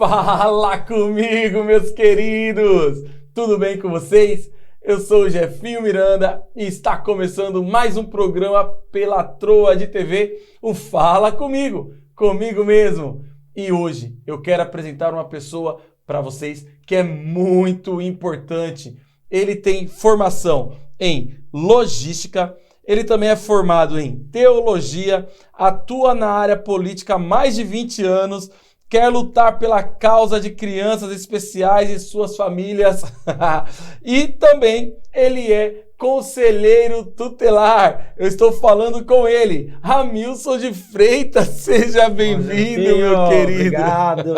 Fala comigo, meus queridos! Tudo bem com vocês? Eu sou o Jefinho Miranda e está começando mais um programa pela Troa de TV, o Fala Comigo, comigo mesmo. E hoje eu quero apresentar uma pessoa para vocês que é muito importante. Ele tem formação em logística, ele também é formado em teologia, atua na área política há mais de 20 anos, quer lutar pela causa de crianças especiais e suas famílias. E também ele é conselheiro tutelar. Eu estou falando com ele, Ramilson de Freitas. Seja bem-vindo, meu querido. Obrigado.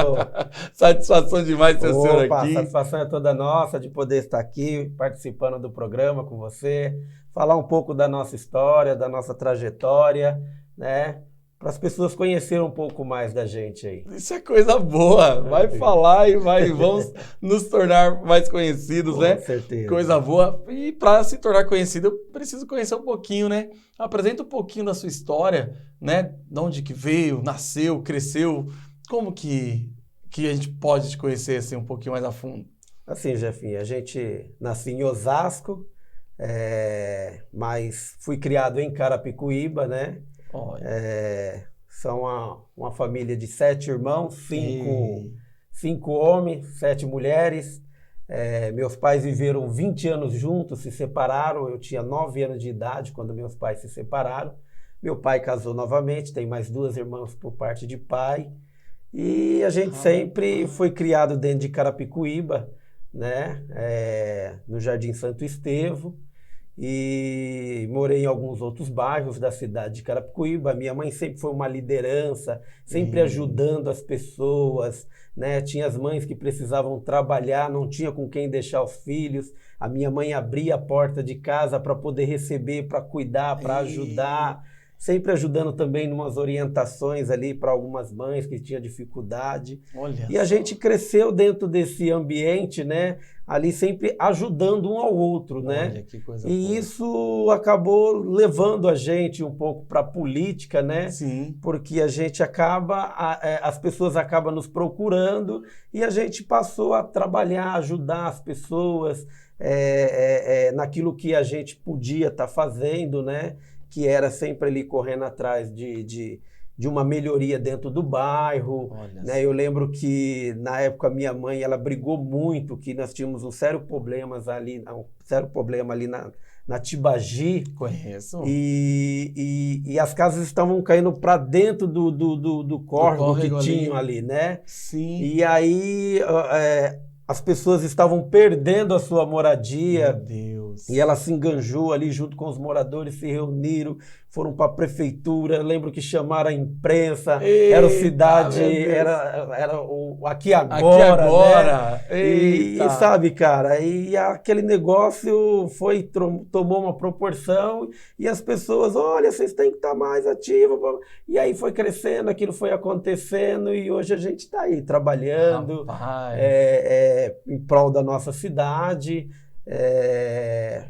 Satisfação demais ter o senhor aqui. A satisfação é toda nossa de poder estar aqui participando do programa com você, falar um pouco da nossa história, da nossa trajetória, né? Para as pessoas conhecerem um pouco mais da gente aí. Isso é coisa boa. Vai falar e vamos nos tornar mais conhecidos, né? Com certeza. Coisa boa. E para se tornar conhecido, eu preciso conhecer um pouquinho, né? Apresenta um pouquinho da sua história, né? De onde que veio, nasceu, cresceu. Como que a gente pode te conhecer assim um pouquinho mais a fundo? Assim, Jefinho, a gente nasceu em Osasco, mas fui criado em Carapicuíba, né? São uma família de 7 irmãos, 5 homens, 7 mulheres. Meus pais viveram 20 anos juntos, se separaram. Eu tinha 9 anos de idade quando meus pais se separaram. Meu pai casou novamente, tem mais 2 irmãs por parte de pai. E a gente sempre foi criado dentro de Carapicuíba, né? No Jardim Santo Estevão. E morei em alguns outros bairros da cidade de Carapicuíba. Minha mãe sempre foi uma liderança, sempre ajudando as pessoas, né? Tinha as mães que precisavam trabalhar, não tinha com quem deixar os filhos. A minha mãe abria a porta de casa para poder receber, para cuidar, para ajudar. Sempre ajudando também em umas orientações ali para algumas mães que tinham dificuldade. E a gente cresceu dentro desse ambiente, né? Ali sempre ajudando um ao outro, né? Olha, que coisa e boa. Isso acabou levando a gente um pouco para a política, né? Sim. Porque a gente as pessoas acabam nos procurando e a gente passou a trabalhar, ajudar as pessoas naquilo que a gente podia estar fazendo, né? Que era sempre ali correndo atrás de uma melhoria dentro do bairro, né? Eu lembro que na época minha mãe ela brigou muito, que nós tínhamos um sério problema ali na Tibagi. Conheço. E as casas estavam caindo para dentro do córrego que tinham ali, né? Sim. E aí as pessoas estavam perdendo a sua moradia. Meu Deus. E ela se enganjou ali junto com os moradores, se reuniram, foram para a prefeitura. Eu lembro que chamaram a imprensa, era o Cidade, era o Aqui Agora, né? E sabe, cara, e aquele negócio tomou uma proporção e as pessoas, olha, vocês têm que estar mais ativos. E aí foi crescendo, aquilo foi acontecendo e hoje a gente está aí trabalhando em prol da nossa cidade.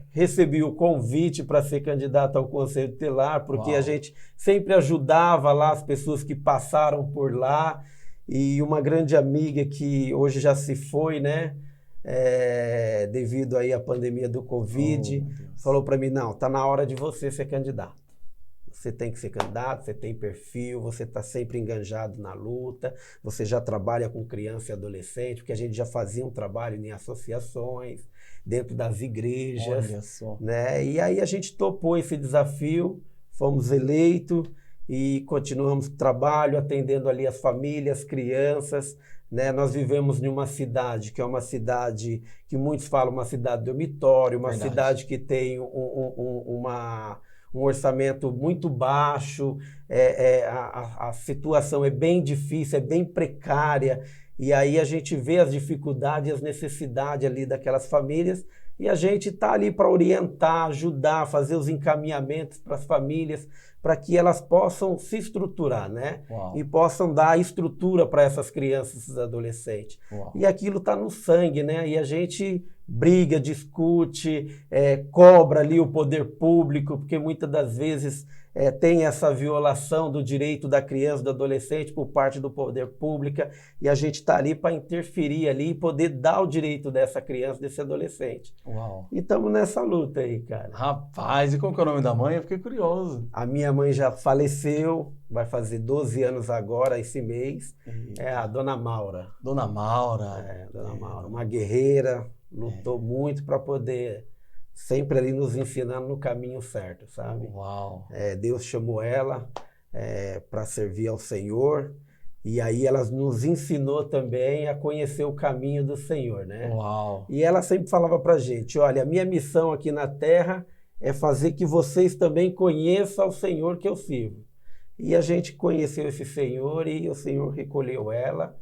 Recebi o convite para ser candidato ao Conselho Tutelar, porque a gente sempre ajudava lá as pessoas que passaram por lá. E uma grande amiga que hoje já se foi, né? Devido aí à pandemia do Covid, falou para mim, não, tá na hora de você ser candidato. Você tem que ser candidato, você tem perfil, você está sempre enganjado na luta, você já trabalha com criança e adolescente, porque a gente já fazia um trabalho em associações, dentro das igrejas. Olha só. Né? E aí a gente topou esse desafio, fomos eleitos e continuamos o trabalho, atendendo ali as famílias, as crianças. Né? Nós vivemos em uma cidade que é uma cidade que muitos falam uma cidade dormitório, uma cidade que tem um orçamento muito baixo, a situação é bem difícil, é bem precária, e aí a gente vê as dificuldades e as necessidades ali daquelas famílias, e a gente está ali para orientar, ajudar, fazer os encaminhamentos para as famílias, para que elas possam se estruturar, né? E possam dar estrutura para essas crianças e esses adolescentes. E aquilo está no sangue, né? E a gente briga, discute, cobra ali o poder público, porque muitas das vezes tem essa violação do direito da criança, do adolescente por parte do poder público, e a gente está ali para interferir ali e poder dar o direito dessa criança, desse adolescente. Uau. E estamos nessa luta aí, cara. Rapaz, e qual que é o nome da mãe? Eu fiquei curioso. A minha mãe já faleceu, vai fazer 12 anos agora, esse mês. É a Dona Maura. Dona Maura. Dona Maura, uma guerreira, lutou muito para poder... sempre ali nos ensinando no caminho certo, sabe? Uau! Deus chamou ela para servir ao Senhor, e aí ela nos ensinou também a conhecer o caminho do Senhor, né? Uau! E ela sempre falava para a gente, olha, a minha missão aqui na Terra é fazer que vocês também conheçam o Senhor que eu sirvo. E a gente conheceu esse Senhor e o Senhor recolheu ela,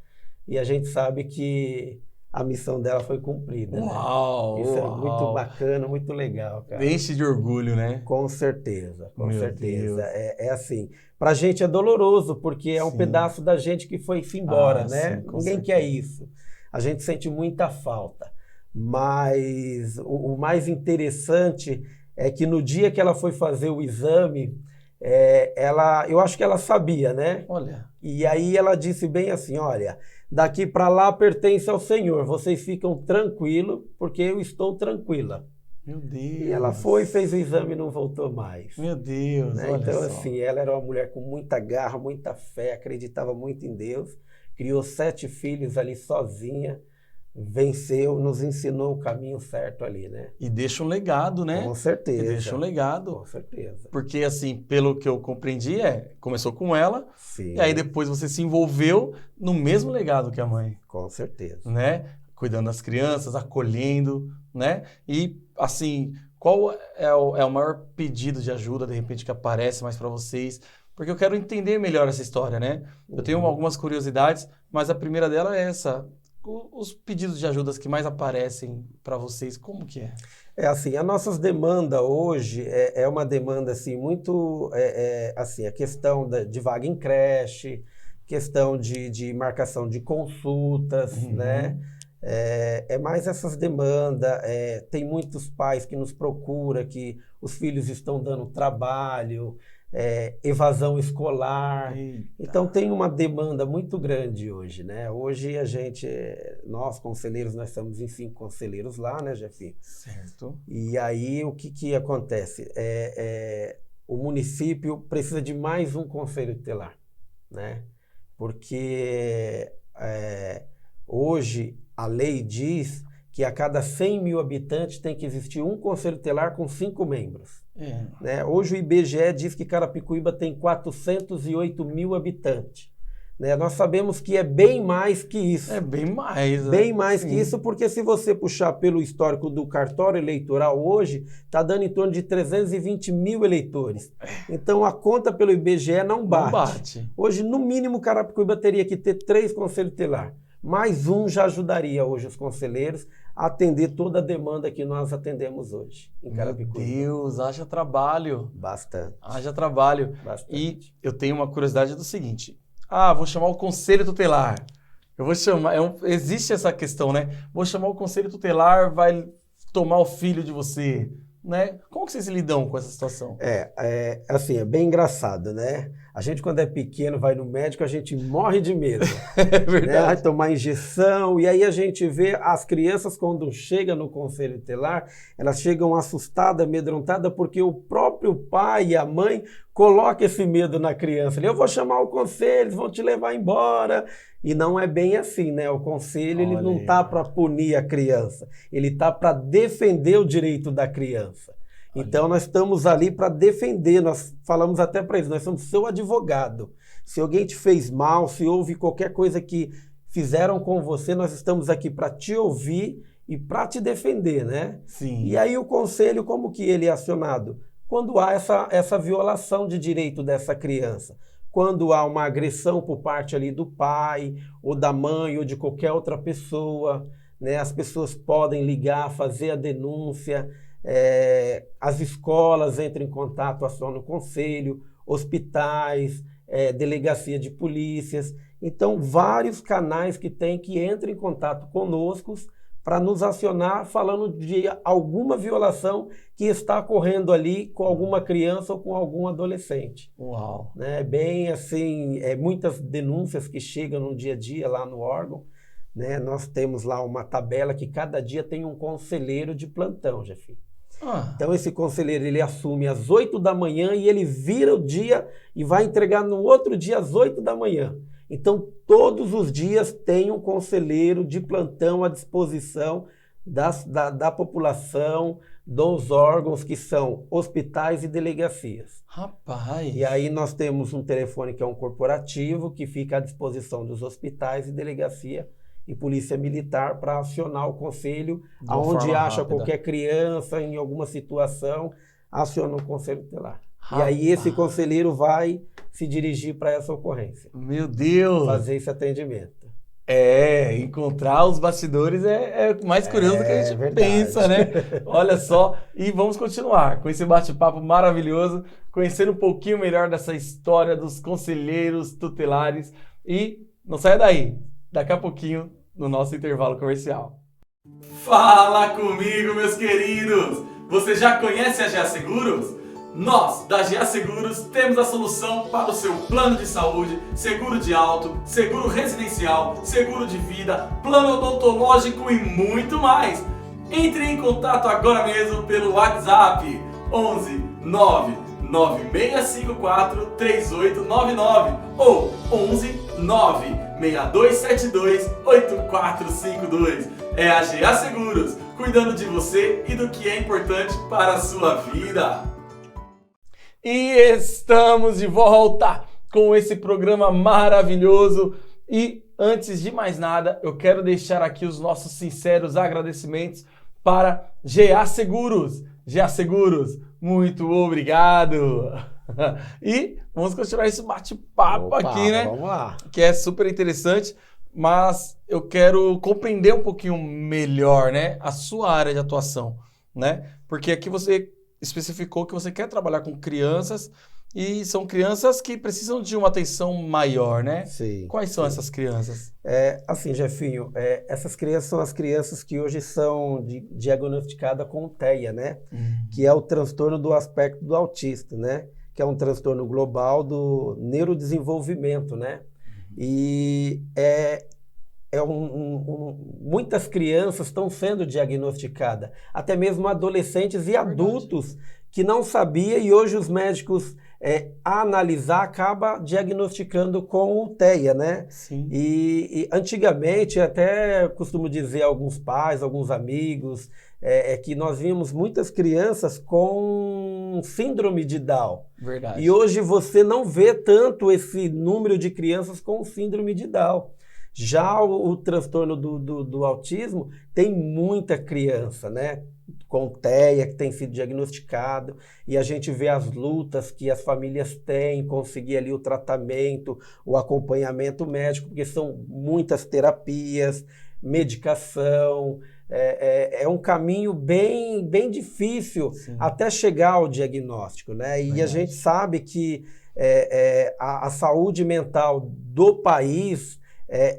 e a gente sabe que a missão dela foi cumprida. Uau! Né? Isso uau. é muito bacana, muito legal, cara. Enche de orgulho, né? Com certeza, com Meu certeza. Deus. É assim. Pra gente é doloroso, porque é um Sim. pedaço da gente que foi-se embora, né? Sim, com Ninguém certeza. quer isso. A gente sente muita falta. Mas o mais interessante é que no dia que ela foi fazer o exame, eu acho que ela sabia, né? Olha. E aí ela disse bem assim, olha, daqui para lá pertence ao Senhor, vocês ficam tranquilos, porque eu estou tranquila. Meu Deus. E ela foi, fez o exame e não voltou mais. Meu Deus, Né? olha Então, só. assim, ela era uma mulher com muita garra, muita fé, acreditava muito em Deus, criou 7 filhos ali sozinha, venceu, nos ensinou o caminho certo ali, né? E deixa um legado, né? Com certeza. E deixa um legado. Com certeza. Porque, assim, pelo que eu compreendi, começou com ela, Sim, e aí depois você se envolveu no mesmo legado que a mãe, com certeza. né? Cuidando das crianças, acolhendo, né? E, assim, qual é o maior pedido de ajuda, de repente, que aparece mais para vocês? Porque eu quero entender melhor essa história, né? Eu tenho algumas curiosidades, mas a primeira dela é essa. Os pedidos de ajudas que mais aparecem para vocês, como que é? É assim, a nossa demanda hoje é uma demanda assim muito assim, a questão de vaga em creche, questão de marcação de consultas, né? É mais essas demandas. Tem muitos pais que nos procuram que os filhos estão dando trabalho, evasão escolar. Eita. Então tem uma demanda muito grande hoje, né? Hoje nós conselheiros, nós estamos em 5 conselheiros lá, né, Jefinho? Certo. E aí o que acontece? O município precisa de mais um conselho tutelar, né? Porque hoje a lei diz que a cada 100 mil habitantes tem que existir um conselho tutelar com 5 membros. Né? Hoje o IBGE diz que Carapicuíba tem 408 mil habitantes. Né? Nós sabemos que é bem mais que isso. É bem mais. Bem mais Sim. que isso, porque se você puxar pelo histórico do cartório eleitoral hoje, está dando em torno de 320 mil eleitores. Então a conta pelo IBGE não bate. Não bate. Hoje, no mínimo, Carapicuíba teria que ter 3 conselhos tutelares. Mais um já ajudaria hoje os conselheiros a atender toda a demanda que nós atendemos hoje em Carapicuíba. Meu Deus, haja trabalho. Bastante. Haja trabalho. Bastante. E eu tenho uma curiosidade do seguinte. Vou chamar o conselho tutelar. Eu vou chamar... existe essa questão, né? Vou chamar o conselho tutelar, vai tomar o filho de você, né? Como que vocês lidam com essa situação? Assim, é bem engraçado, né? A gente, quando é pequeno, vai no médico, a gente morre de medo. É Né? verdade. Vai tomar injeção, e aí a gente vê as crianças, quando chegam no conselho tutelar, elas chegam assustadas, amedrontadas, porque o próprio pai e a mãe colocam esse medo na criança. Eu vou chamar o conselho, eles vão te levar embora. E não é bem assim, né? O conselho ele não está para punir a criança, ele está para defender o direito da criança. Então nós estamos ali para defender, nós falamos até para eles, nós somos seu advogado. Se alguém te fez mal, se houve qualquer coisa que fizeram com você, nós estamos aqui para te ouvir e para te defender, né? Sim. E aí o conselho, como que ele é acionado? Quando há essa violação de direito dessa criança. Quando há uma agressão por parte ali do pai, ou da mãe, ou de qualquer outra pessoa, né? As pessoas podem ligar, fazer a denúncia, as escolas entram em contato, acionam o conselho, hospitais, delegacia de polícias. Então, vários canais que tem que entram em contato conosco para nos acionar falando de alguma violação que está ocorrendo ali com alguma criança ou com algum adolescente. Uau! Né? Bem assim, muitas denúncias que chegam no dia a dia lá no órgão, né? Nós temos lá uma tabela que cada dia tem um conselheiro de plantão, Jefinho. Então esse conselheiro ele assume às 8 da manhã e ele vira o dia e vai entregar no outro dia às 8 da manhã. Então todos os dias tem um conselheiro de plantão à disposição da população, dos órgãos que são hospitais e delegacias. Rapaz! E aí nós temos um telefone que é um corporativo que fica à disposição dos hospitais e delegacia e polícia militar para acionar o conselho, aonde acha qualquer criança em alguma situação, aciona o conselho tutelar. E aí esse conselheiro vai se dirigir para essa ocorrência. Meu Deus! Fazer esse atendimento. Encontrar os bastidores é mais curioso do que a gente pensa, né? Olha só, e vamos continuar com esse bate-papo maravilhoso, conhecendo um pouquinho melhor dessa história dos conselheiros tutelares. E não saia daí, daqui a pouquinho, no nosso intervalo comercial. Fala comigo, meus queridos! Você já conhece a GA Seguros? Nós, da GA Seguros, temos a solução para o seu plano de saúde, seguro de auto, seguro residencial, seguro de vida, plano odontológico e muito mais. Entre em contato agora mesmo pelo WhatsApp 11 9 9654 3899 ou 11 9 6272 8452. É a GA Seguros, cuidando de você e do que é importante para a sua vida. E estamos de volta com esse programa maravilhoso. E antes de mais nada, eu quero deixar aqui os nossos sinceros agradecimentos para GA Seguros. GA Seguros, muito obrigado! E vamos continuar esse bate-papo aqui, né? Vamos lá. Que é super interessante, mas eu quero compreender um pouquinho melhor, né, a sua área de atuação, né? Porque aqui você especificou que você quer trabalhar com crianças e são crianças que precisam de uma atenção maior, né? Sim. Quais são essas crianças? Assim, Jefinho, essas crianças são as crianças que hoje são diagnosticadas com TEA, né? Que é o transtorno do aspecto do autista, né? Que é um transtorno global do neurodesenvolvimento, né? E muitas crianças estão sendo diagnosticadas, até mesmo adolescentes e adultos que não sabiam, e hoje os médicos, a analisar, acaba diagnosticando com o TEA, né? Sim. E antigamente, até costumo dizer a alguns pais, alguns amigos, que nós vimos muitas crianças com síndrome de Down. Verdade. E hoje você não vê tanto esse número de crianças com síndrome de Down. Já o transtorno do autismo tem muita criança, né? Com TEA que tem sido diagnosticado, e a gente vê as lutas que as famílias têm em conseguir ali o tratamento, o acompanhamento médico, porque são muitas terapias, medicação, é um caminho bem difícil. Sim. Até chegar ao diagnóstico, né? E a gente sabe que a saúde mental do país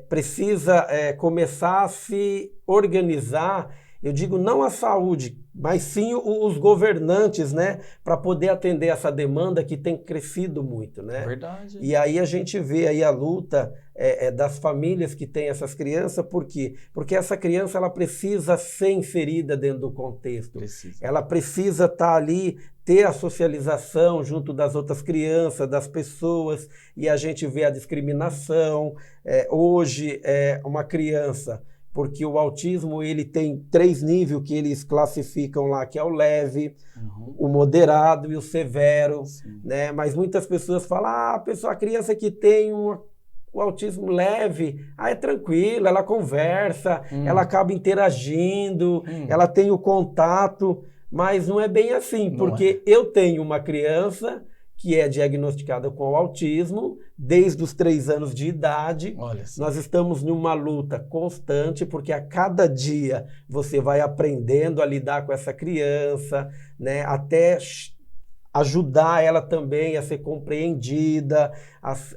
precisa começar a se organizar. Eu digo não a saúde, mas sim os governantes, né? Para poder atender essa demanda que tem crescido muito, né? Verdade. E aí a gente vê aí a luta das famílias que têm essas crianças, por quê? Porque essa criança ela precisa ser inserida dentro do contexto. Precisa. Ela precisa estar ali, ter a socialização junto das outras crianças, das pessoas, e a gente vê a discriminação. Hoje, uma criança... Porque o autismo ele tem 3 níveis que eles classificam lá, que é o leve, o moderado e o severo, né? Mas muitas pessoas falam, a criança que tem o autismo leve, é tranquila, ela conversa, ela acaba interagindo, ela tem o contato, mas não é bem assim, porque eu tenho uma criança que é diagnosticada com autismo desde os 3 anos de idade. Nós estamos numa luta constante, porque a cada dia você vai aprendendo a lidar com essa criança, né? Até ajudar ela também a ser compreendida,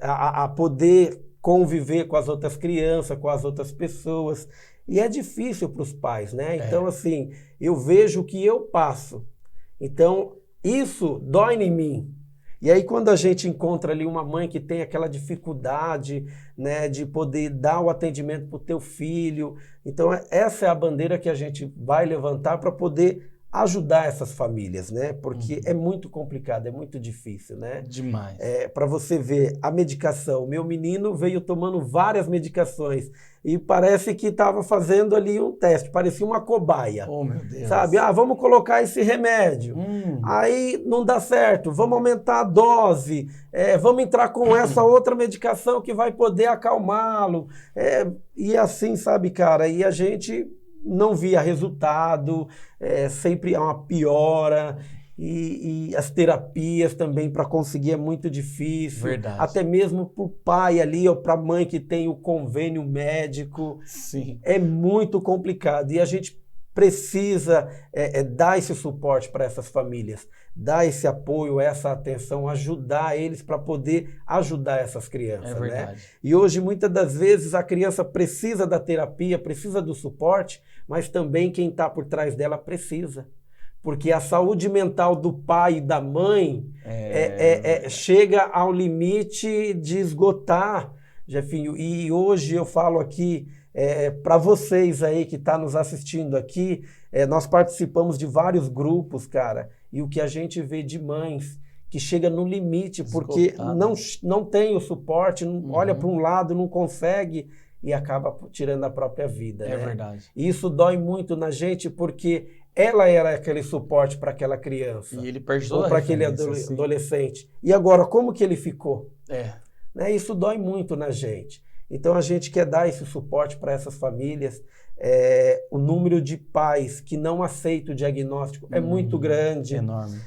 a poder conviver com as outras crianças, com as outras pessoas. E é difícil para os pais, né? Então, assim, eu vejo o que eu passo. Então, isso dói em mim. E aí, quando a gente encontra ali uma mãe que tem aquela dificuldade, né, de poder dar o atendimento para o teu filho, então essa é a bandeira que a gente vai levantar para poder ajudar essas famílias, né? Porque é muito complicado, é muito difícil, né? Demais. Para você ver a medicação. Meu menino veio tomando várias medicações e parece que estava fazendo ali um teste, parecia uma cobaia. Oh, meu Deus. Sabe? Vamos colocar esse remédio. Aí não dá certo, vamos aumentar a dose, vamos entrar com essa outra medicação que vai poder acalmá-lo. E assim, sabe, cara? E a gente não via resultado, sempre há uma piora. E as terapias também para conseguir é muito difícil. Verdade. Até mesmo para o pai ali ou para a mãe que tem o convênio médico. Sim. É muito complicado. E a gente precisa dar esse suporte para essas famílias, dar esse apoio, essa atenção, ajudar eles para poder ajudar essas crianças. É verdade. Né? E hoje, muitas das vezes, a criança precisa da terapia, precisa do suporte, mas também quem está por trás dela precisa. Porque a saúde mental do pai e da mãe chega ao limite de esgotar, Jefinho. E hoje eu falo aqui para vocês aí que estão nos assistindo aqui, nós participamos de vários grupos, cara, e o que a gente vê de mães que chega no limite porque não tem o suporte, olha para um lado, não consegue e acaba tirando a própria vida. É né? verdade. E isso dói muito na gente porque ela era aquele suporte para aquela criança. E ele perde toda ou para aquele adolescente. E agora, como que ele ficou? Né? Isso dói muito na gente. Então, a gente quer dar esse suporte para essas famílias. O número de pais que não aceitam o diagnóstico é muito grande. Enorme.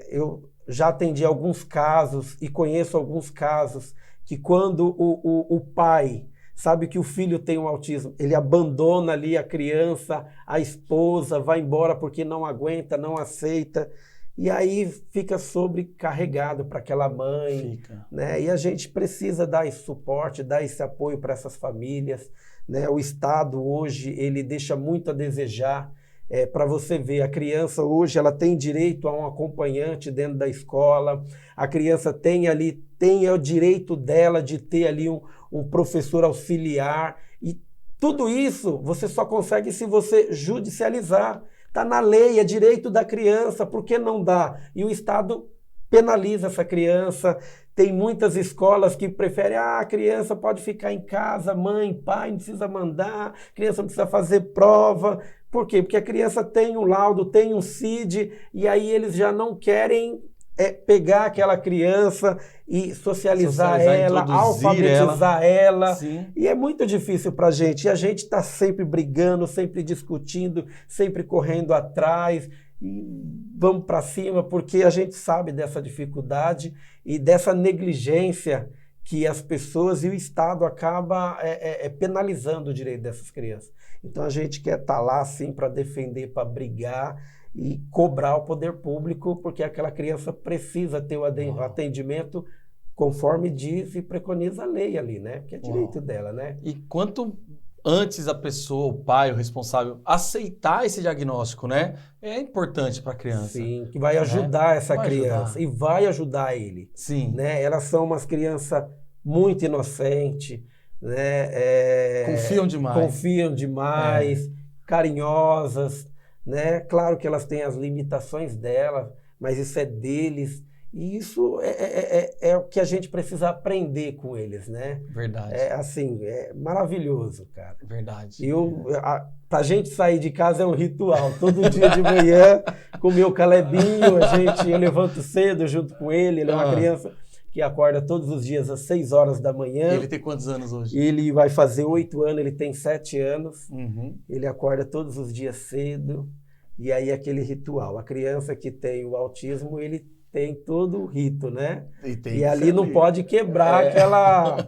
Eu já atendi alguns casos e conheço alguns casos que quando o pai sabe que o filho tem um autismo, ele abandona ali a criança, a esposa, vai embora porque não aguenta, não aceita, e aí fica sobrecarregado para aquela mãe. Né? E a gente precisa dar esse suporte, dar esse apoio para essas famílias. Né? O Estado hoje, ele deixa muito a desejar. Para você ver, a criança hoje ela tem direito a um acompanhante dentro da escola, a criança tem o direito dela de ter ali um professor auxiliar, e tudo isso você só consegue se você judicializar. Está na lei, é direito da criança, por que não dá? E o Estado penaliza essa criança. Tem muitas escolas que preferem, a criança pode ficar em casa, mãe, pai, não precisa mandar, a criança não precisa fazer prova. Por quê? Porque a criança tem um laudo, tem um CID, e aí eles já não querem pegar aquela criança e socializar ela, alfabetizar ela. E é muito difícil para a gente. E a gente está sempre brigando, sempre discutindo, sempre correndo atrás. E vamos para cima, porque a gente sabe dessa dificuldade e dessa negligência que as pessoas e o Estado acaba penalizando o direito dessas crianças. Então a gente quer estar lá sim para defender, para brigar e cobrar o poder público, porque aquela criança precisa ter o atendimento conforme diz e preconiza a lei ali, né? Porque é direito dela, né? E quanto antes a pessoa, o pai, o responsável, aceitar esse diagnóstico, né? É importante para a criança. Sim, que vai ajudar essa criança e vai ajudar ele. Sim. Né? Elas são umas crianças muito inocentes, né? Confiam demais, carinhosas, né? Claro que elas têm as limitações delas, mas isso é deles. E isso é o que a gente precisa aprender com eles, né? Verdade. É maravilhoso, cara. Verdade. Pra gente sair de casa é um ritual. Todo dia de manhã, com o meu Calebinho, eu levanto cedo junto com ele. Ele é uma criança que acorda todos os dias às 6 horas da manhã. Ele tem quantos anos hoje? Ele vai fazer 8 anos, ele tem 7 anos. Ele acorda todos os dias cedo. E aí aquele ritual. A criança que tem o autismo, ele tem todo o rito, né? E ali não pode quebrar aquela...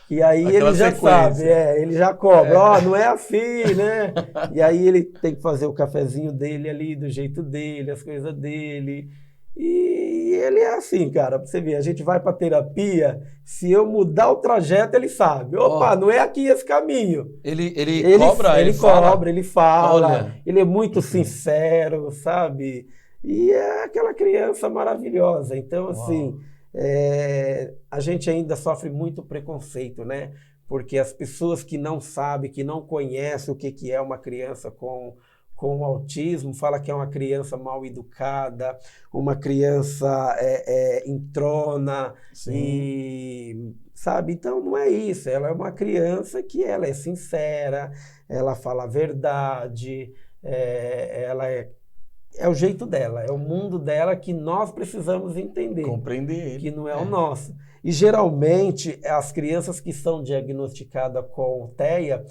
E aí aquela ele já sabe, ele já cobra, não é assim, né? E aí ele tem que fazer o cafezinho dele ali, do jeito dele, as coisas dele. E ele é assim, cara, pra você ver, a gente vai pra terapia, se eu mudar o trajeto, ele sabe. Opa, não é aqui esse caminho. Ele cobra, ele fala? cobra, ele fala, Olha. ele é muito sincero, sabe? E é aquela criança maravilhosa. Então, assim, a gente ainda sofre muito preconceito, né? Porque as pessoas que não sabem, que não conhecem o que é uma criança com autismo, fala que é uma criança mal educada, uma criança entrona, e, sabe? Então não é isso, ela é uma criança que ela é sincera, ela fala a verdade, ela é o jeito dela, é o mundo dela que nós precisamos entender. Compreender ele. Que não é o nosso. E geralmente as crianças que são diagnosticadas com TEA,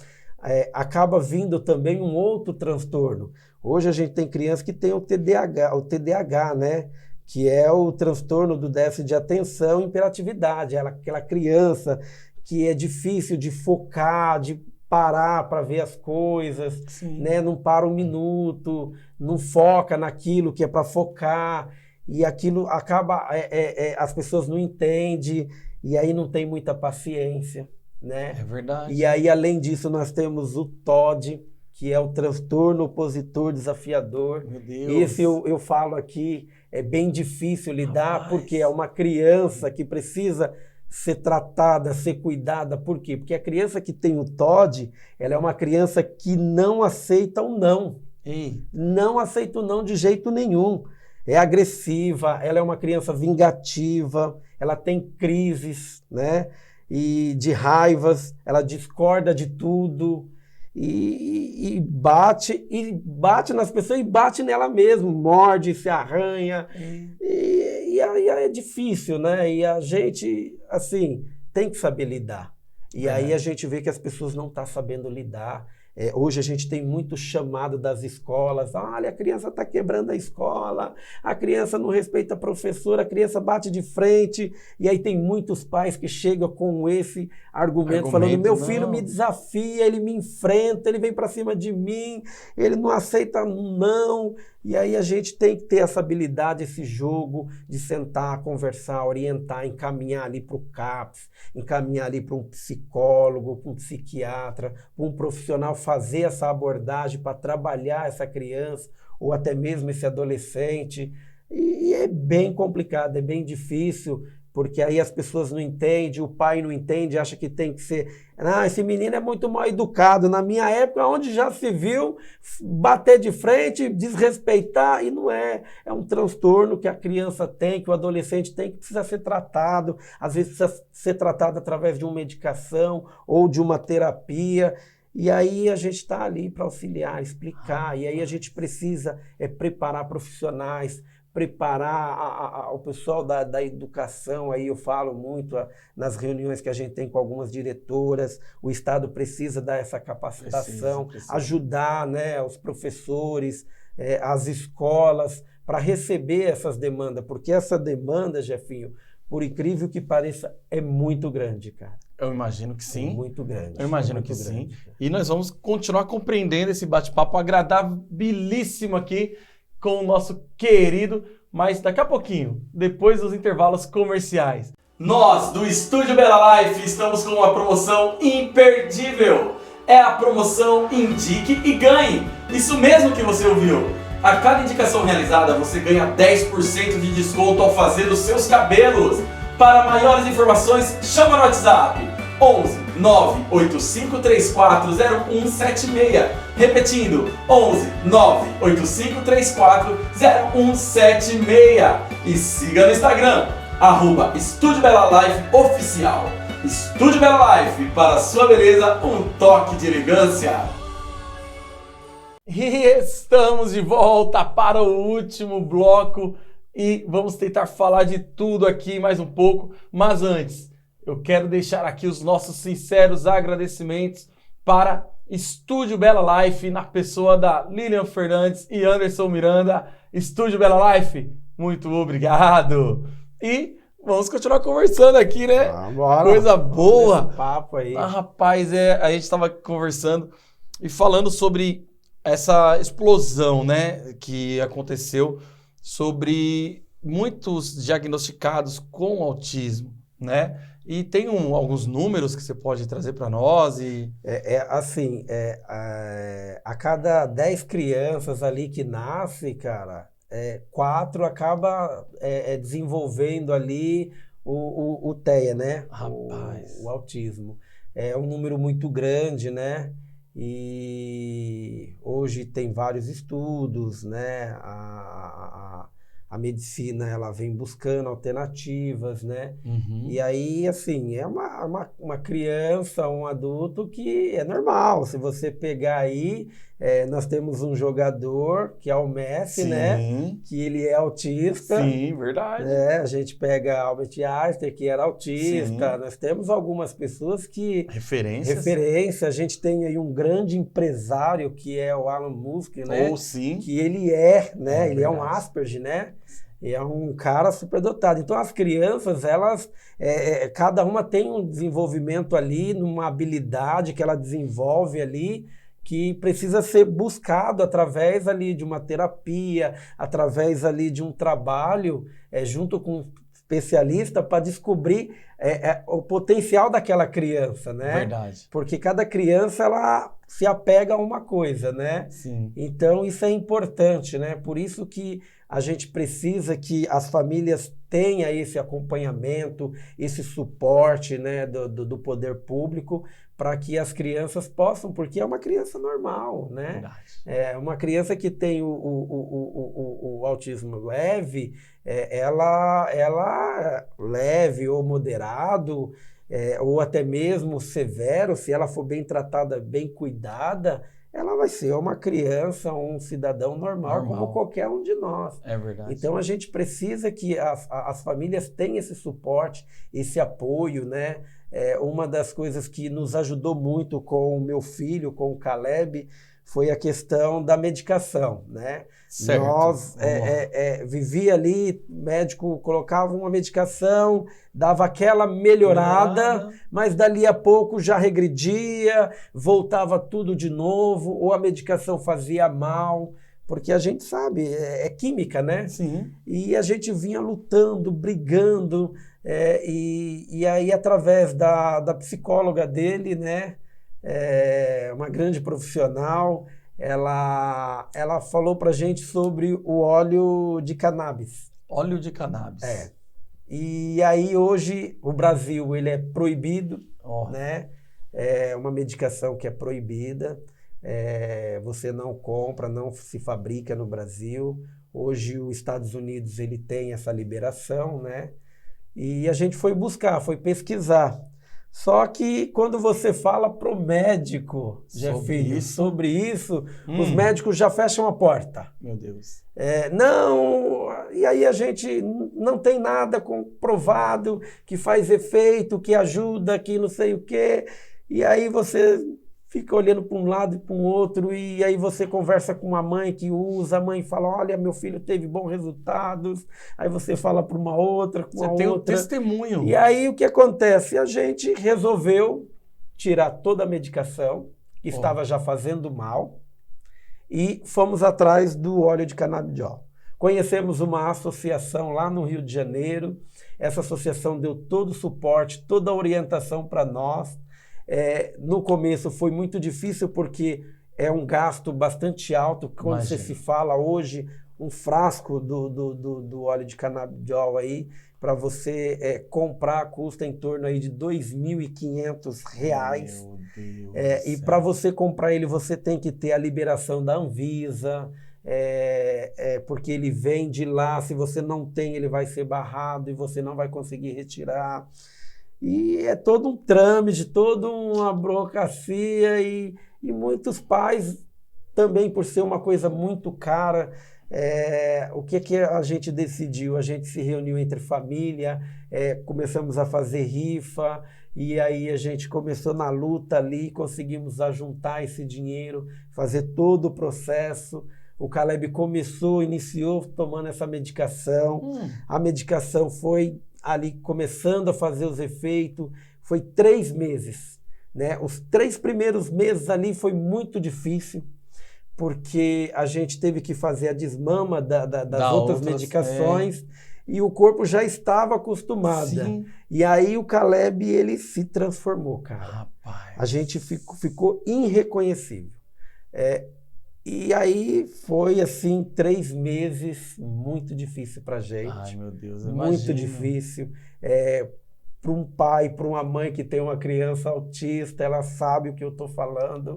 acaba vindo também um outro transtorno. Hoje a gente tem crianças que têm o TDAH, né? Que é o transtorno do déficit de atenção e hiperatividade. Aquela criança que é difícil de focar, de parar para ver as coisas, né? Não para um minuto, não foca naquilo que é para focar, e aquilo acaba, as pessoas não entendem, e aí não tem muita paciência. Né? É verdade. E aí, além disso, nós temos o TOD, que é o transtorno opositor desafiador. Meu Deus. Esse eu falo aqui, é bem difícil lidar, porque é uma criança que precisa ser tratada, ser cuidada. Por quê? Porque a criança que tem o TOD, ela é uma criança que não aceita o não. Não aceita o não de jeito nenhum. É agressiva, ela é uma criança vingativa, ela tem crises, né? E de raivas, ela discorda de tudo e bate nas pessoas e bate nela mesmo, morde, se arranha. E aí é difícil, né? E a gente, assim, tem que saber lidar. E aí a gente vê que as pessoas não estão sabendo lidar. Hoje a gente tem muito chamado das escolas, olha, a criança está quebrando a escola, a criança não respeita a professora, a criança bate de frente, e aí tem muitos pais que chegam com esse argumento falando, meu filho me desafia, ele me enfrenta, ele vem para cima de mim, ele não aceita não. E aí a gente tem que ter essa habilidade, esse jogo de sentar, conversar, orientar, encaminhar ali para o CAPS, encaminhar ali para um psicólogo, para um psiquiatra, para um profissional fazer essa abordagem para trabalhar essa criança ou até mesmo esse adolescente. E é bem complicado, é bem difícil, porque aí as pessoas não entendem, o pai não entende, acha que tem que ser... Ah, esse menino é muito mal educado. Na minha época, onde já se viu bater de frente, desrespeitar, e não é. É um transtorno que a criança tem, que o adolescente tem, que precisa ser tratado. Às vezes precisa ser tratado através de uma medicação ou de uma terapia. E aí a gente está ali para auxiliar, explicar. E aí a gente precisa preparar profissionais, preparar o pessoal da educação, aí eu falo muito nas reuniões que a gente tem com algumas diretoras, o Estado precisa dar essa capacitação, precisa. Ajudar, né, os professores, as escolas, para receber essas demandas, porque essa demanda, Jefinho, por incrível que pareça, é muito grande, cara. Eu imagino que sim. É muito grande. Eu imagino que sim. E nós vamos continuar compreendendo esse bate-papo agradabilíssimo aqui com o nosso querido, mas daqui a pouquinho, depois dos intervalos comerciais. Nós, do Estúdio Bela Life, estamos com uma promoção imperdível. É a promoção Indique e Ganhe. Isso mesmo que você ouviu. A cada indicação realizada, você ganha 10% de desconto ao fazer os seus cabelos. Para maiores informações, chama no WhatsApp 11 985340176. Repetindo, 11 985340176. E siga no Instagram, @Estúdio Bela Life Oficial. Estúdio Bela Life, para sua beleza, um toque de elegância. E estamos de volta para o último bloco e vamos tentar falar de tudo aqui mais um pouco, mas antes eu quero deixar aqui os nossos sinceros agradecimentos para Estúdio Bela Life, na pessoa da Lilian Fernandes e Anderson Miranda. Estúdio Bela Life, muito obrigado! E vamos continuar conversando aqui, né? Bora. Coisa boa! Papo aí. Rapaz, a gente estava conversando e falando sobre essa explosão, né, que aconteceu sobre muitos diagnosticados com autismo, né? E tem alguns números que você pode trazer para nós e... A cada 10 crianças ali que nasce, cara, 4 acaba desenvolvendo ali o TEA, né? Rapaz. O autismo. É um número muito grande, né? E hoje tem vários estudos, né? A medicina, ela vem buscando alternativas, né? Uhum. E aí, assim, é uma criança, um adulto que é normal. Se você pegar aí, nós temos um jogador, que é o Messi, Sim. né? Que ele é autista. Sim, verdade. A gente pega Albert Einstein, que era autista. Sim. Nós temos algumas pessoas que... Referência. A gente tem aí um grande empresário, que é o Elon Musk, né? Sim. Que ele né? Ele é um Asperger, né? E é um cara superdotado. Então, as crianças, elas... cada uma tem um desenvolvimento ali, numa habilidade que ela desenvolve ali, que precisa ser buscado através ali de uma terapia, através ali de um trabalho junto com um especialista para descobrir o potencial daquela criança, né? Verdade. Porque cada criança, ela se apega a uma coisa, né? Sim. Então, isso é importante, né? Por isso que a gente precisa que as famílias tenham esse acompanhamento, esse suporte, né, do poder público, para que as crianças possam, porque é uma criança normal, né? Verdade. É uma criança que tem o autismo leve, ela leve ou moderado, ou até mesmo severo, se ela for bem tratada, bem cuidada, ela vai ser uma criança, um cidadão normal, como qualquer um de nós. É verdade. Então, a gente precisa que as famílias tenham esse suporte, esse apoio, né? Uma das coisas que nos ajudou muito com o meu filho, com o Caleb, foi a questão da medicação, né? Certo. Nós vivia ali, o médico colocava uma medicação, dava aquela melhorada, mas dali a pouco já regredia, voltava tudo de novo, ou a medicação fazia mal, porque a gente sabe, é química, né? Sim. E a gente vinha lutando, brigando, e aí através da psicóloga dele, né? Uma grande profissional, ela falou pra gente sobre o óleo de cannabis. Óleo de cannabis. E aí hoje o Brasil, ele é proibido, né? É uma medicação que é proibida. Você não compra, não se fabrica no Brasil. Hoje os Estados Unidos, ele tem essa liberação, né? E a gente foi buscar, foi pesquisar. Só que quando você fala pro médico, sobre isso, os médicos já fecham a porta. Meu Deus. Não, e aí a gente não tem nada comprovado que faz efeito, que ajuda, que não sei o quê. E aí você fica olhando para um lado e para um outro, e aí você conversa com uma mãe que usa, a mãe fala, olha, meu filho teve bons resultados, aí você fala para uma outra, com a outra. Você tem um testemunho. E aí o que acontece? A gente resolveu tirar toda a medicação, que estava já fazendo mal, e fomos atrás do óleo de canabidiol. Conhecemos uma associação lá no Rio de Janeiro, essa associação deu todo o suporte, toda a orientação para nós. No começo foi muito difícil porque é um gasto bastante alto. Quando você se fala hoje, um frasco do óleo de canabidiol aí, para você comprar, custa em torno aí de R$ 2.500. Meu Deus e para você comprar ele, você tem que ter a liberação da Anvisa, porque ele vem de lá. Se você não tem, ele vai ser barrado e você não vai conseguir retirar. E é todo um trâmite, toda uma burocracia e muitos pais, também por ser uma coisa muito cara, o que a gente decidiu? A gente se reuniu entre família, começamos a fazer rifa, e aí a gente começou na luta ali, conseguimos ajuntar esse dinheiro, fazer todo o processo. O Caleb iniciou tomando essa medicação, a medicação foi ali começando a fazer os efeitos, foi 3 meses, né? Os 3 primeiros meses ali foi muito difícil, porque a gente teve que fazer a desmama das outras medicações, e o corpo já estava acostumado. Sim. E aí o Caleb, ele se transformou, cara. Rapaz. A gente ficou irreconhecível. E aí foi, assim, 3 meses muito difícil pra gente. Ai, meu Deus, eu muito imagino. difícil. Para um pai, para uma mãe que tem uma criança autista, ela sabe o que eu estou falando.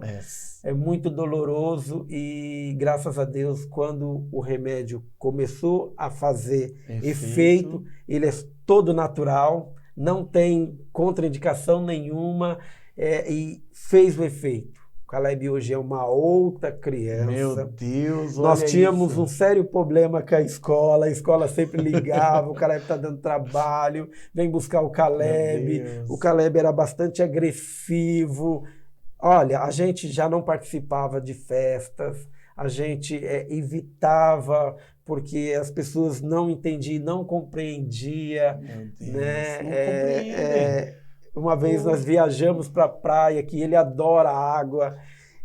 É muito doloroso e, graças a Deus, quando o remédio começou a fazer efeito, ele é todo natural, não tem contraindicação nenhuma e fez o efeito. O Caleb hoje é uma outra criança. Meu Deus, Nós olha tínhamos isso. um sério problema com a escola sempre ligava, o Caleb está dando trabalho, vem buscar o Caleb. O Caleb era bastante agressivo. Olha, a gente já não participava de festas, a gente evitava porque as pessoas não entendiam, não compreendiam. Meu Deus, né? não compreendem. Uma vez nós viajamos para a praia, que ele adora água,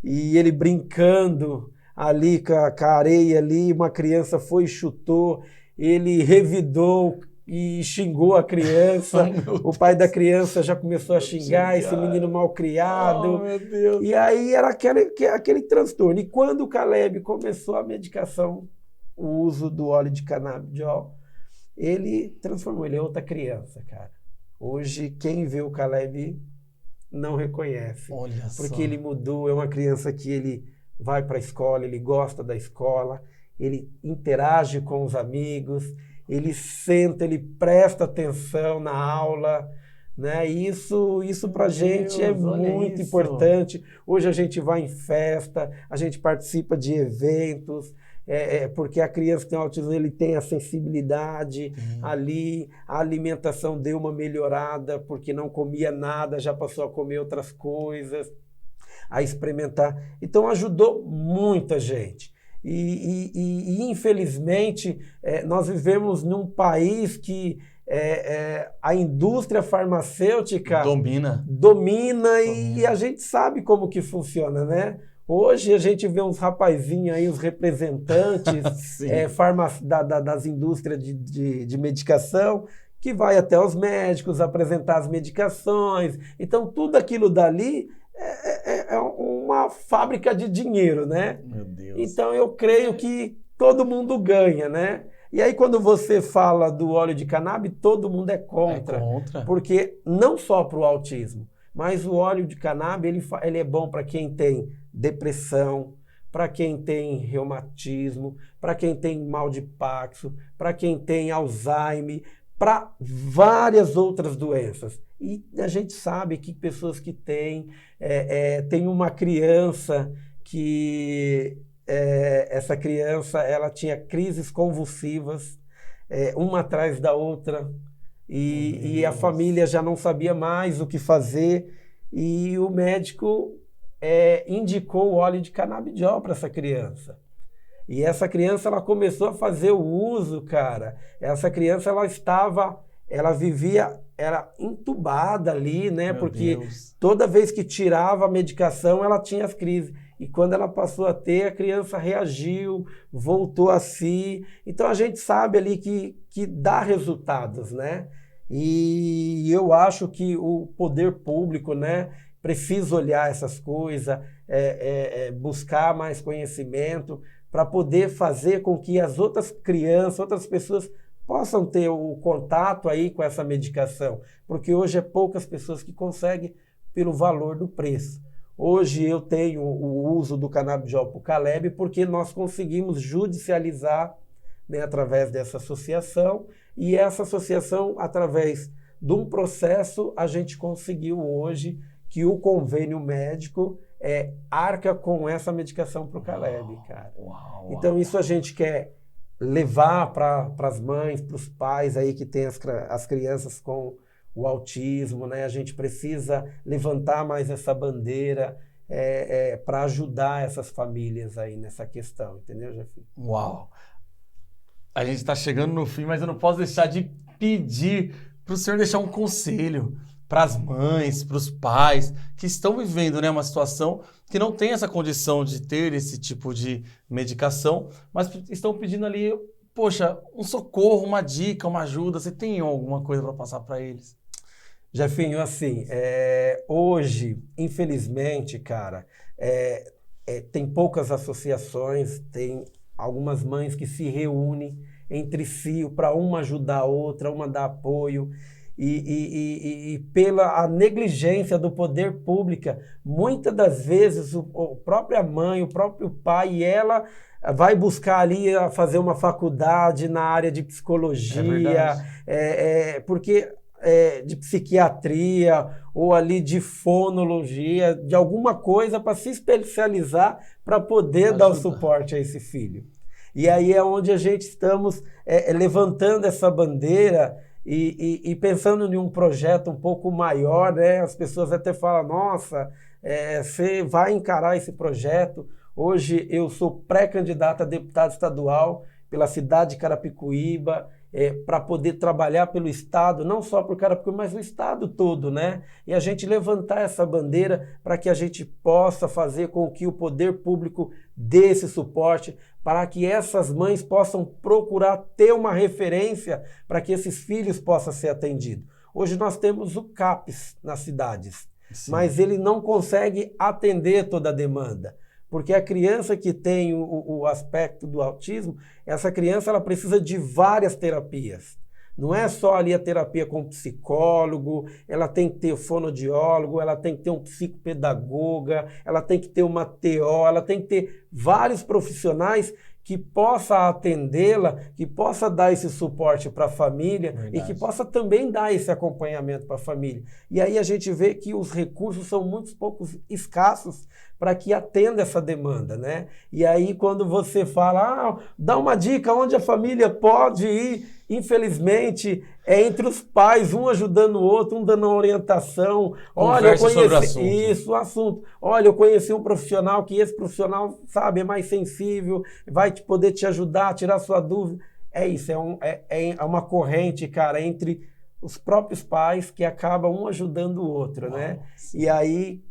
e ele brincando ali com a areia ali, uma criança foi e chutou, ele revidou e xingou a criança, o pai da criança já começou a xingar, esse menino mal criado, meu Deus. E aí era aquele transtorno. E quando o Caleb começou a medicação, o uso do óleo de canabidiol, ele transformou, ele é outra criança, cara. Hoje, quem vê o Caleb não reconhece. Olha porque só. ele mudou, é uma criança que ele vai para a escola, ele gosta da escola, ele interage com os amigos, ele senta, ele presta atenção na aula, né? Isso para a gente é muito importante. Hoje a gente vai em festa, a gente participa de eventos, porque a criança que tem autismo, ele tem a sensibilidade ali, a alimentação deu uma melhorada, porque não comia nada, já passou a comer outras coisas, a experimentar. Então ajudou muita gente. E infelizmente, nós vivemos num país que a indústria farmacêutica domina e a gente sabe como que funciona, né? Hoje a gente vê uns rapazinhos aí, os representantes das indústrias de medicação, que vai até os médicos apresentar as medicações. Então, tudo aquilo dali é uma fábrica de dinheiro, né? Meu Deus. Então, eu creio que todo mundo ganha, né? E aí, quando você fala do óleo de cannabis, todo mundo é contra. Porque não só para o autismo, mas o óleo de cannabis, ele é bom para quem tem depressão, para quem tem reumatismo, para quem tem mal de Parkinson, para quem tem Alzheimer, para várias outras doenças. E a gente sabe que pessoas que têm uma criança que essa criança ela tinha crises convulsivas, uma atrás da outra, e a família já não sabia mais o que fazer, e o médico indicou o óleo de canabidiol para essa criança. E essa criança ela começou a fazer o uso, cara. Essa criança ela vivia, era entubada ali, né? Porque toda vez que tirava a medicação, ela tinha as crises. E quando ela passou a ter, a criança reagiu, voltou a si. Então a gente sabe ali que dá resultados, né? E eu acho que o poder público, né, precisa olhar essas coisas, buscar mais conhecimento para poder fazer com que as outras crianças, outras pessoas possam ter o contato aí com essa medicação, porque hoje é poucas pessoas que conseguem pelo valor do preço. Hoje eu tenho o uso do canabidiol para o Caleb porque nós conseguimos judicializar, né, através dessa associação, e essa associação, através de um processo, a gente conseguiu hoje que o convênio médico arca com essa medicação para o Caleb, cara. Então isso a gente quer levar para as mães, para os pais aí que têm as crianças com o autismo, né? A gente precisa levantar mais essa bandeira para ajudar essas famílias aí nessa questão, entendeu, Jeff? Uau! A gente está chegando no fim, mas eu não posso deixar de pedir para o senhor deixar um conselho para as mães, para os pais que estão vivendo, né, uma situação que não tem essa condição de ter esse tipo de medicação, mas estão pedindo ali poxa, um socorro, uma dica, uma ajuda, você tem alguma coisa para passar para eles? Jefinho, assim, hoje, infelizmente, cara, tem poucas associações, tem algumas mães que se reúnem entre si para uma ajudar a outra, uma dar apoio. E pela a negligência do poder público, muitas das vezes a própria mãe, o próprio pai, ela vai buscar ali fazer uma faculdade na área de psicologia, porque de psiquiatria ou ali de fonologia, de alguma coisa para se especializar para poder dar o suporte a esse filho. E aí é onde a gente estamos levantando essa bandeira e pensando em um projeto um pouco maior, né? As pessoas até falam, nossa, você vai encarar esse projeto. Hoje eu sou pré-candidato a deputado estadual pela cidade de Carapicuíba, para poder trabalhar pelo Estado, não só por Carapicuíba, mas o Estado todo, né? E a gente levantar essa bandeira para que a gente possa fazer com que o poder público dê esse suporte, para que essas mães possam procurar ter uma referência para que esses filhos possam ser atendidos. Hoje nós temos o CAPS nas cidades, sim, mas ele não consegue atender toda a demanda. Porque a criança que tem o aspecto do autismo, essa criança ela precisa de várias terapias. Não é só ali a terapia com psicólogo, ela tem que ter fonoaudiólogo, ela tem que ter um psicopedagoga, ela tem que ter uma TO, ela tem que ter vários profissionais que possa atendê-la, que possa dar esse suporte para a família. Verdade. E que possa também dar esse acompanhamento para a família. E aí a gente vê que os recursos são muito poucos escassos para que atenda essa demanda, né? E aí quando você fala, dá uma dica onde a família pode ir, infelizmente é entre os pais, um ajudando o outro, um dando uma orientação. Olha, eu conheci o assunto. Olha, eu conheci um profissional que esse profissional, sabe, é mais sensível, vai poder te ajudar, tirar sua dúvida. É isso, é uma corrente, cara, entre os próprios pais que acaba um ajudando o outro, né? E aí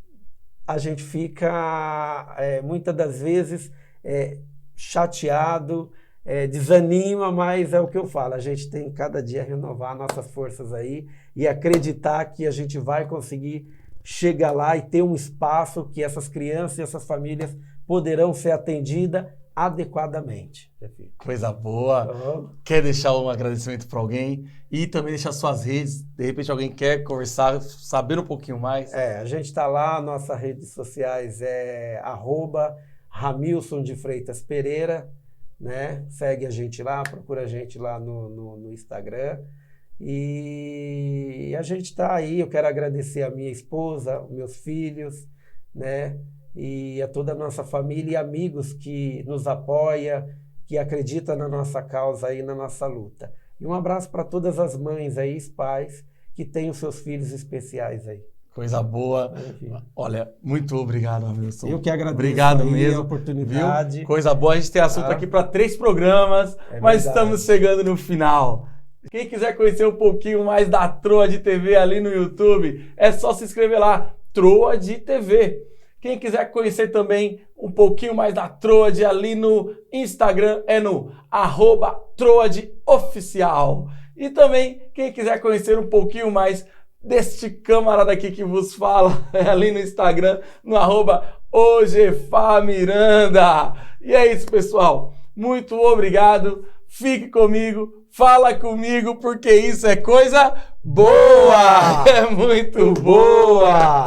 a gente fica, muitas das vezes, chateado, desanima, mas é o que eu falo, a gente tem cada dia renovar nossas forças aí e acreditar que a gente vai conseguir chegar lá e ter um espaço que essas crianças e essas famílias poderão ser atendidas adequadamente. Coisa boa. Quer deixar um agradecimento para alguém e também deixar suas redes, de repente alguém quer conversar, saber um pouquinho mais? A gente está lá, nossas redes sociais é @Ramilson de Freitas Pereira, né? Segue a gente lá, procura a gente lá no Instagram. E a gente está aí, eu quero agradecer a minha esposa, meus filhos, né? E a toda a nossa família e amigos que nos apoia, que acredita na nossa causa aí, na nossa luta. E um abraço para todas as mães aí, os pais, que têm os seus filhos especiais aí. Coisa boa. Olha, muito obrigado, Ramilson. Eu que agradeço. Obrigado mesmo. A oportunidade. Viu? Coisa boa. A gente tem assunto aqui para 3 programas, mas estamos chegando no final. Quem quiser conhecer um pouquinho mais da Troa de TV ali no YouTube, é só se inscrever lá, Troa de TV. Quem quiser conhecer também um pouquinho mais da Troad ali no Instagram, é no @TroadOficial. E também, quem quiser conhecer um pouquinho mais deste camarada aqui que vos fala, é ali no Instagram, no @OGefaMiranda. E é isso, pessoal. Muito obrigado. Fique comigo, fala comigo, porque isso é coisa boa. É muito boa.